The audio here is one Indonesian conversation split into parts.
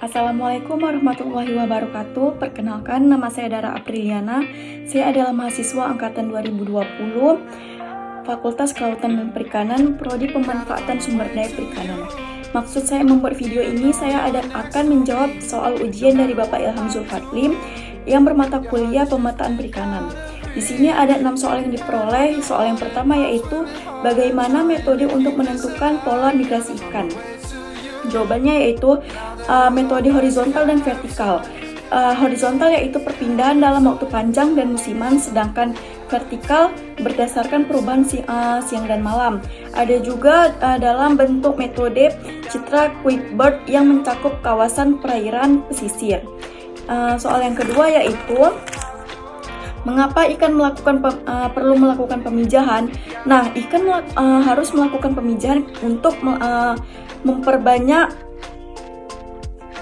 Assalamualaikum warahmatullahi wabarakatuh. Perkenalkan, nama saya Dara Apriliana. Saya adalah mahasiswa angkatan 2020, Fakultas Kelautan dan Perikanan, Prodi Pemanfaatan Sumber Daya Perikanan. Maksud saya membuat video ini, saya akan menjawab soal ujian dari Bapak Ilham Zulfatli yang bermata kuliah Pemetaan Perikanan. Di sini ada 6 soal yang diperoleh. Soal yang pertama yaitu bagaimana metode untuk menentukan pola migrasi ikan. Jawabannya yaitu metode horizontal dan vertikal. Horizontal yaitu perpindahan dalam waktu panjang dan musiman, sedangkan vertikal berdasarkan perubahan siang dan malam. Ada juga dalam bentuk metode citra Quickbird yang mencakup kawasan perairan pesisir. Soal yang kedua yaitu mengapa ikan perlu melakukan pemijahan? Nah, ikan harus melakukan pemijahan untuk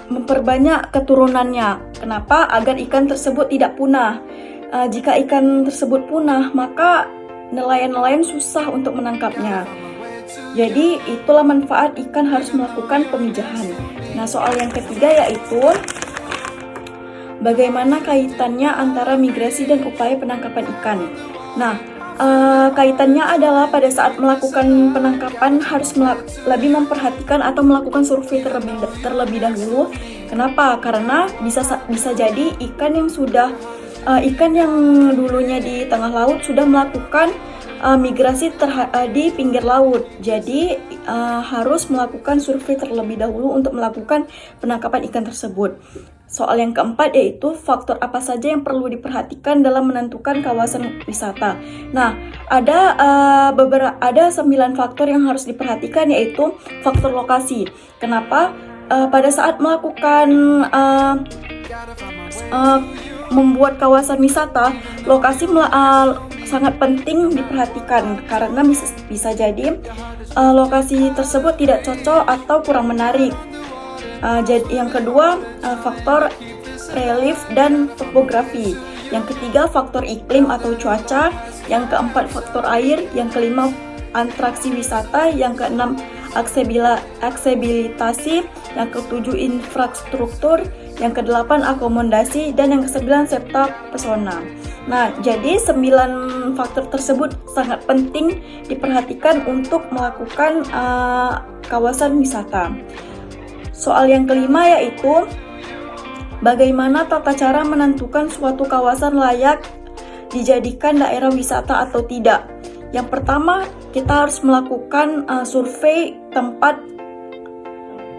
memperbanyak keturunannya. Kenapa? Agar ikan tersebut tidak punah. Jika ikan tersebut punah, maka nelayan-nelayan susah untuk menangkapnya. Jadi itulah manfaat ikan harus melakukan pemijahan. Nah, soal yang ketiga yaitu bagaimana kaitannya antara migrasi dan upaya penangkapan ikan. Nah, kaitannya adalah pada saat melakukan penangkapan harus lebih memperhatikan atau melakukan survei terlebih dahulu. Kenapa? Karena bisa jadi ikan yang dulunya di tengah laut sudah melakukan migrasi di pinggir laut. Jadi harus melakukan survei terlebih dahulu untuk melakukan penangkapan ikan tersebut. Soal yang keempat yaitu faktor apa saja yang perlu diperhatikan dalam menentukan kawasan wisata. Nah, ada 9 faktor yang harus diperhatikan yaitu faktor lokasi. Kenapa? Pada saat melakukan membuat kawasan wisata, lokasi sangat penting diperhatikan karena bisa jadi lokasi tersebut tidak cocok atau kurang menarik. Jadi yang kedua faktor relief dan topografi. Yang ketiga faktor iklim atau cuaca. Yang keempat faktor air. Yang kelima atraksi wisata. Yang keenam aksesibilitasi. Yang ketujuh infrastruktur. Yang kedelapan akomodasi. Dan yang kesembilan serta pesona. Nah, jadi 9 faktor tersebut sangat penting diperhatikan untuk melakukan kawasan wisata. Soal yang kelima yaitu bagaimana tata cara menentukan suatu kawasan layak dijadikan daerah wisata atau tidak. Yang pertama, kita harus melakukan survei tempat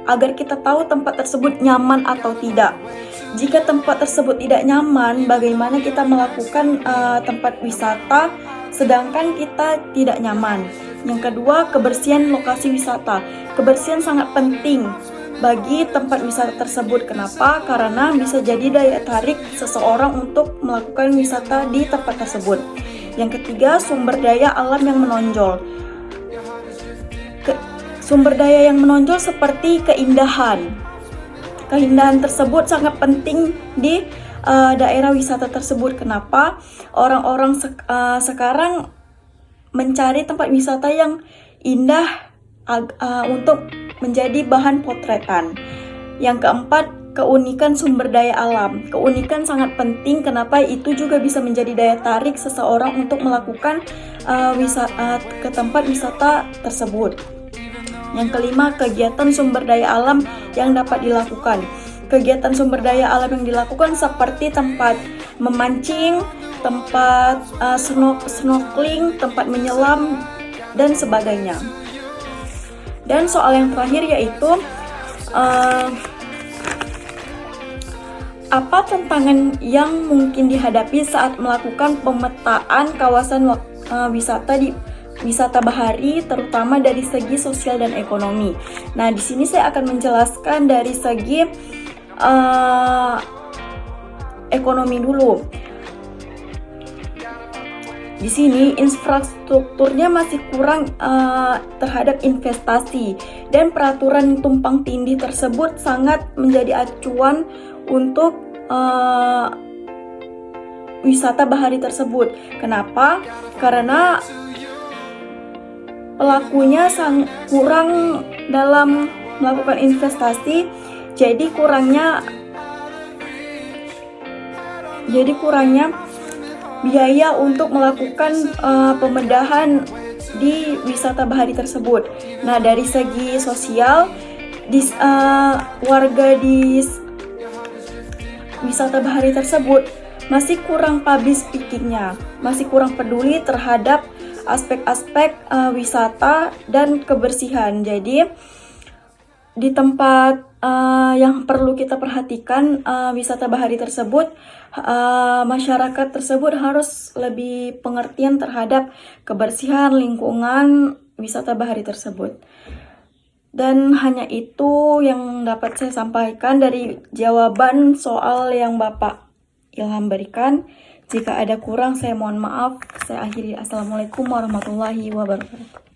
agar kita tahu tempat tersebut nyaman atau tidak. Jika tempat tersebut tidak nyaman, bagaimana kita melakukan tempat wisata sedangkan kita tidak nyaman. Yang kedua, kebersihan lokasi wisata. Kebersihan sangat penting bagi tempat wisata tersebut. Kenapa? Karena bisa jadi daya tarik seseorang untuk melakukan wisata di tempat tersebut. Yang ketiga, sumber daya alam yang menonjol. Sumber daya yang menonjol seperti keindahan. Keindahan tersebut sangat penting di daerah wisata tersebut. Kenapa? Orang-orang sekarang mencari tempat wisata yang indah untuk menjadi bahan potretan. Yang keempat, keunikan sumber daya alam. Keunikan sangat penting, kenapa? Itu juga bisa menjadi daya tarik seseorang untuk melakukan ke tempat wisata tersebut. Yang kelima, kegiatan sumber daya alam yang dapat dilakukan. Kegiatan sumber daya alam yang dilakukan seperti tempat memancing, tempat snorkeling, tempat menyelam, dan sebagainya. Dan soal yang terakhir yaitu apa tantangan yang mungkin dihadapi saat melakukan pemetaan kawasan wisata bahari, terutama dari segi sosial dan ekonomi. Nah, di sini saya akan menjelaskan dari segi ekonomi dulu. Di sini infrastrukturnya masih kurang terhadap investasi dan peraturan tumpang tindih tersebut sangat menjadi acuan untuk wisata bahari tersebut. Kenapa? Karena pelakunya kurang dalam melakukan investasi. Jadi kurangnya biaya untuk melakukan pembedahan di wisata bahari tersebut. Nah, dari segi sosial, warga di wisata bahari tersebut masih kurang public speakingnya, masih kurang peduli terhadap aspek-aspek wisata dan kebersihan. Jadi di tempat yang perlu kita perhatikan wisata bahari tersebut, masyarakat tersebut harus lebih pengertian terhadap kebersihan lingkungan wisata bahari tersebut. Dan hanya itu yang dapat saya sampaikan dari jawaban soal yang Bapak Ilham berikan. Jika ada kurang, saya mohon maaf. Saya akhiri. Assalamualaikum warahmatullahi wabarakatuh.